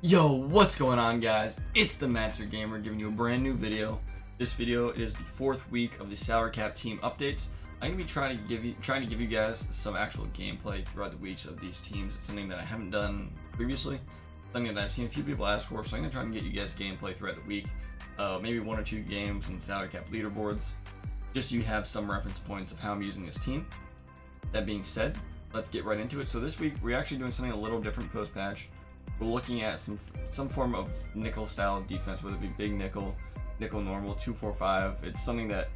Yo, what's going on, guys? It's the Master Gamer giving you a brand new video. This video is the 4th week of the salary cap team updates. I'm gonna be trying to give you guys some actual gameplay throughout the weeks of these teams. It's something that I haven't done previously, something that I've seen a few people ask for. So I'm gonna try and get you guys gameplay throughout the week, maybe 1 or 2 games and salary cap leaderboards, just so you have some reference points of how I'm using this team. That being said, let's get right into it. So this week we're actually doing something a little different post patch. We're looking at some form of nickel style of defense, whether it be big nickel, nickel normal, 2-4-5. It's something that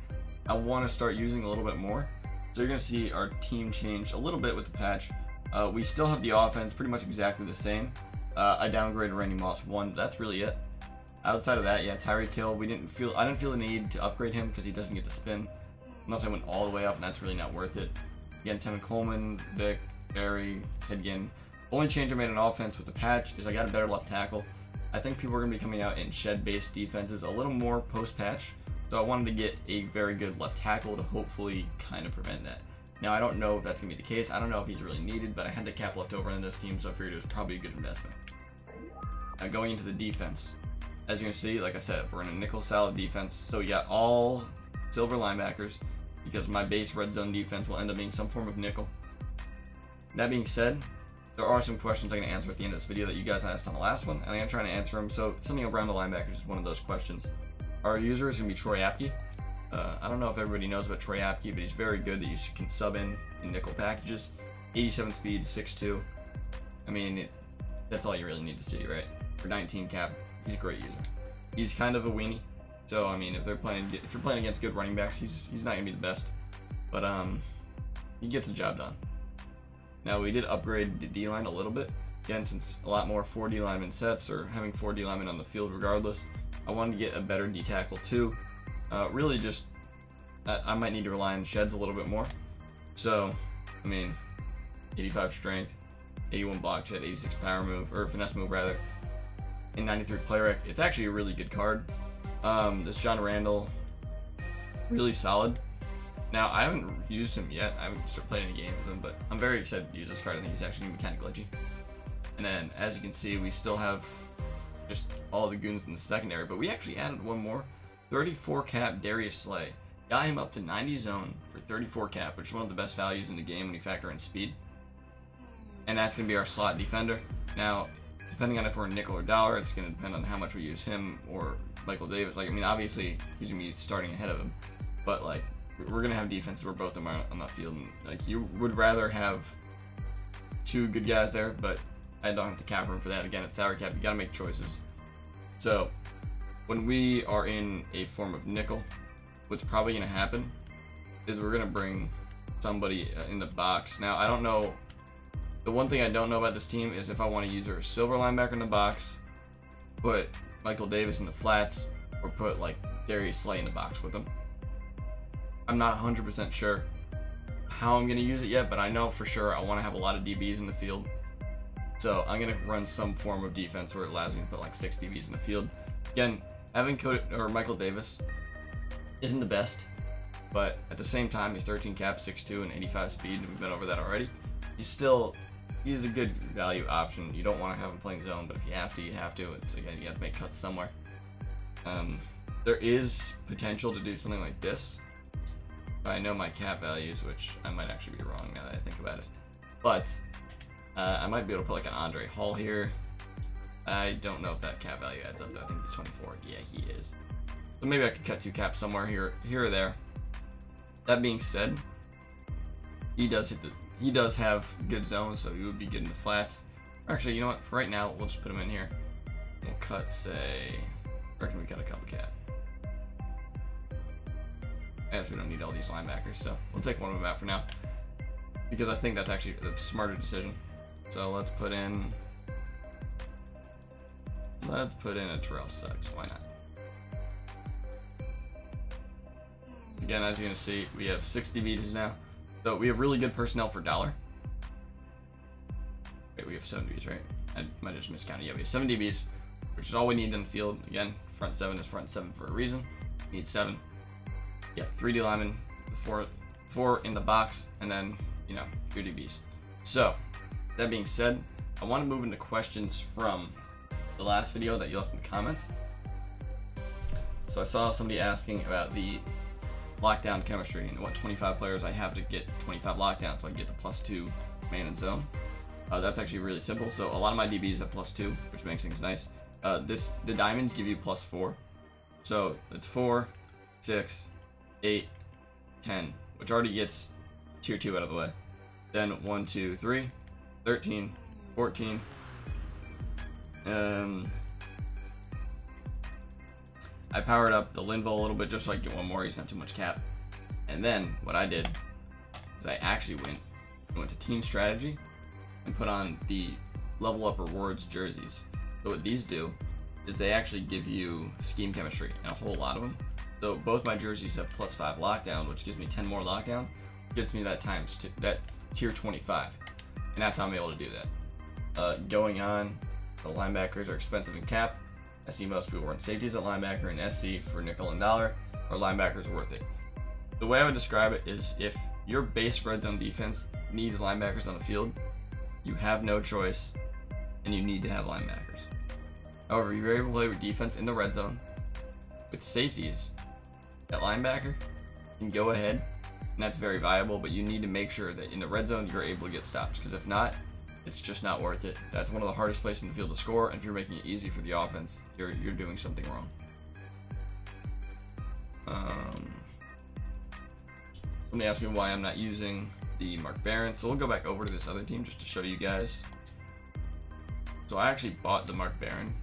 I want to start using a little bit more. So you're going to see our team change a little bit with the patch. We still have the offense pretty much exactly the same. I downgraded Randy Moss 1. That's really it. Outside of that, yeah, Tyreek Hill. I didn't feel the need to upgrade him because he doesn't get the spin unless I went all the way up, and that's really not worth it. Again, Tevin Coleman, Vic, Barry, Ted Ginn. Only change I made on offense with the patch is I got a better left tackle. I think people are going to be coming out in shed-based defenses a little more post-patch, so I wanted to get a very good left tackle to hopefully kind of prevent that. Now, I don't know if that's going to be the case. I don't know if he's really needed, but I had the cap left over in this team, so I figured it was probably a good investment. Now, going into the defense. As you can see, like I said, we're in a nickel salad defense, so we got all silver linebackers because my base red zone defense will end up being some form of nickel. That being said, there are some questions I'm going to answer at the end of this video that you guys asked on the last one, and I'm trying to answer them. So something around the linebackers is one of those questions. Our user is going to be Troy Apke. I don't know if everybody knows about Troy Apke, but he's very good that you can sub in nickel packages. 87 speed, 6'2". I mean, that's all you really need to see, right? For 19 cap, he's a great user. He's kind of a weenie, so I mean, if you're playing against good running backs, he's not going to be the best, but he gets the job done. Now, we did upgrade the D-line a little bit. Again, since a lot more 4 D lineman sets, or having 4 D linemen on the field regardless, I wanted to get a better D tackle too. Really just, I might need to rely on sheds a little bit more. So, I mean, 85 strength, 81 block shed, 86 power move, or finesse move rather, and 93 play rec. It's actually a really good card. This John Randall, really solid. Now, I haven't used him yet. I haven't started playing any games with him, but I'm very excited to use this card. I think he's actually going to be kind of glitchy. And then, as you can see, we still have just all the goons in the secondary, but we actually added one more. 34 cap Darius Slay. Got him up to 90 zone for 34 cap, which is one of the best values in the game when you factor in speed. And that's going to be our slot defender. Now, depending on if we're in nickel or dollar, it's going to depend on how much we use him or Michael Davis. Like, I mean, obviously, he's going to be starting ahead of him, but, like, we're going to have defenses where both of them are on the field. And, like, you would rather have 2 good guys there, but I don't have to cap room for that. Again, it's salary cap. You got to make choices. So, when we are in a form of nickel, what's probably going to happen is we're going to bring somebody in the box. Now, I don't know. The one thing I don't know about this team is if I want to use a silver linebacker in the box, put Michael Davis in the flats, or put, like, Darius Slay in the box with him. I'm not 100% sure how I'm going to use it yet, but I know for sure I want to have a lot of DBs in the field. So I'm going to run some form of defense where it allows me to put like 6 DBs in the field. Again, having Michael Davis isn't the best, but at the same time, he's 13 cap, 6'2", and 85 speed, and we've been over that already. He's a good value option. You don't want to have him playing zone, but if you have to, you have to. It's, again, you have to make cuts somewhere. There is potential to do something like this. I know my cap values, which I might actually be wrong now that I think about it. But I might be able to put like an Andre Hall here. I don't know if that cap value adds up to, I think he's 24. Yeah, he is. So maybe I could cut 2 caps somewhere here or there. That being said, he does have good zones, so he would be good in the flats. Actually, you know what? For right now, we'll just put him in here. We'll cut, say, I reckon we cut a couple cap. I guess we don't need all these linebackers, so we'll take one of them out for now, because I think that's actually a smarter decision. So let's put in a Terrell Suggs. Why not? Again, as you're gonna see, we have 6 DBs now, so we have really good personnel for dollar. Wait, we have 7 DBs, right? I might have just miscounted. Yeah, we have 7 DBs, which is all we need in the field. Again, front 7 is front 7 for a reason. We need 7. Yeah, 3 D linemen, 4 in the box, and then, you know, 2 DBs. So, that being said, I want to move into questions from the last video that you left in the comments. So I saw somebody asking about the lockdown chemistry and what 25 players I have to get 25 lockdowns so I can get the +2 man and zone. That's actually really simple. So a lot of my DBs have +2, which makes things nice. The diamonds give you +4. So it's 4, 6, 8, 10, which already gets tier 2 out of the way. Then 1, 2, 3, 13, 14. I powered up the Linval a little bit just so I can get one more. He's not too much cap. And then what I did is I actually went to team strategy and put on the level up rewards jerseys. So what these do is they actually give you scheme chemistry and a whole lot of them. So both my jerseys have +5 lockdown, which gives me 10 more lockdown. Gives me that that tier 25, and that's how I'm able to do that. Going on, the linebackers are expensive in cap. I see most people run safeties at linebacker and SC for nickel and dollar. Our linebackers are worth it. The way I would describe it is if your base red zone defense needs linebackers on the field, you have no choice, and you need to have linebackers. However, you're able to play with defense in the red zone with safeties at linebacker, and go ahead, and that's very viable, but you need to make sure that in the red zone you're able to get stops, because if not, it's just not worth it. That's one of the hardest places in the field to score, and if you're making it easy for the offense, you're doing something wrong. Somebody asked me why I'm not using the Mark Barron, so we'll go back over to this other team just to show you guys. So I actually bought the Mark Barron.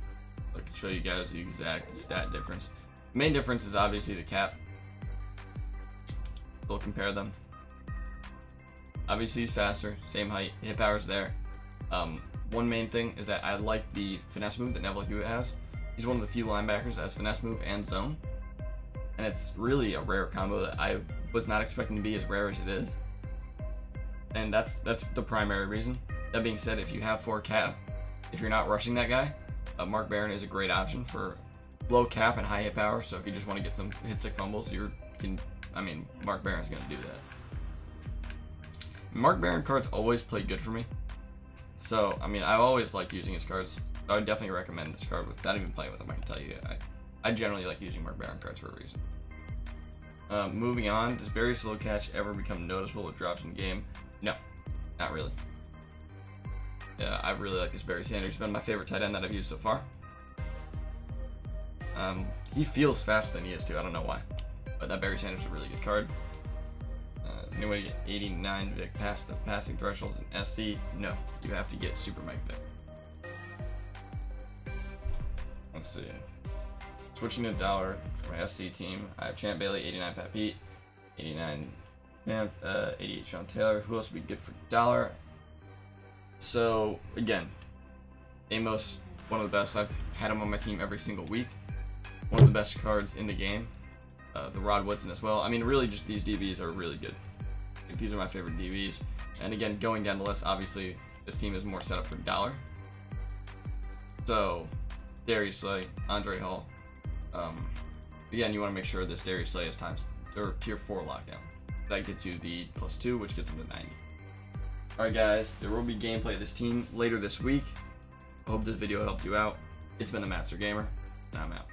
I can show you guys the exact stat difference. The main difference is obviously the cap. We'll compare them. Obviously he's faster, same height, hit power's there. One main thing is that I like the finesse move that Neville Hewitt has. He's one of the few linebackers that has finesse move and zone. And it's really a rare combo that I was not expecting to be as rare as it is. And that's the primary reason. That being said, if you have 4 cap, if you're not rushing that guy, Mark Barron is a great option for low cap and high hit power. So if you just want to get some hit stick fumbles, Mark Barron's going to do that. Mark Barron cards always play good for me. So, I've always liked using his cards. I would definitely recommend this card without even playing with him. I can tell you, I generally like using Mark Barron cards for a reason. Moving on, does Barry slow catch ever become noticeable with drops in the game? No, not really. Yeah, I really like this Barry Sanders. He's been my favorite tight end that I've used so far. He feels faster than he is too. I don't know why, but that Barry Sanders is a really good card. Is any way to get 89 Vic past the passing thresholds in SC? No, you have to get Super Mike Vic. Let's see. Switching to dollar for my SC team, I have Champ Bailey, 89 Pat Pete, 89 Champ, 88 Sean Taylor. Who else would be good for dollar? So again, Amos, one of the best. I've had him on my team every single week. One of the best cards in the game. The Rod Woodson as well. Really just these DBs are really good. These are my favorite DBs. And again, going down the list, obviously this team is more set up for dollar. So Darius Slay, Andre Hall. Again, you want to make sure this Darius Slay is tier 4 lockdown. That gets you the +2, which gets him to 90. Alright guys, there will be gameplay of this team later this week. I hope this video helped you out. It's been the Master Gamer, and I'm out.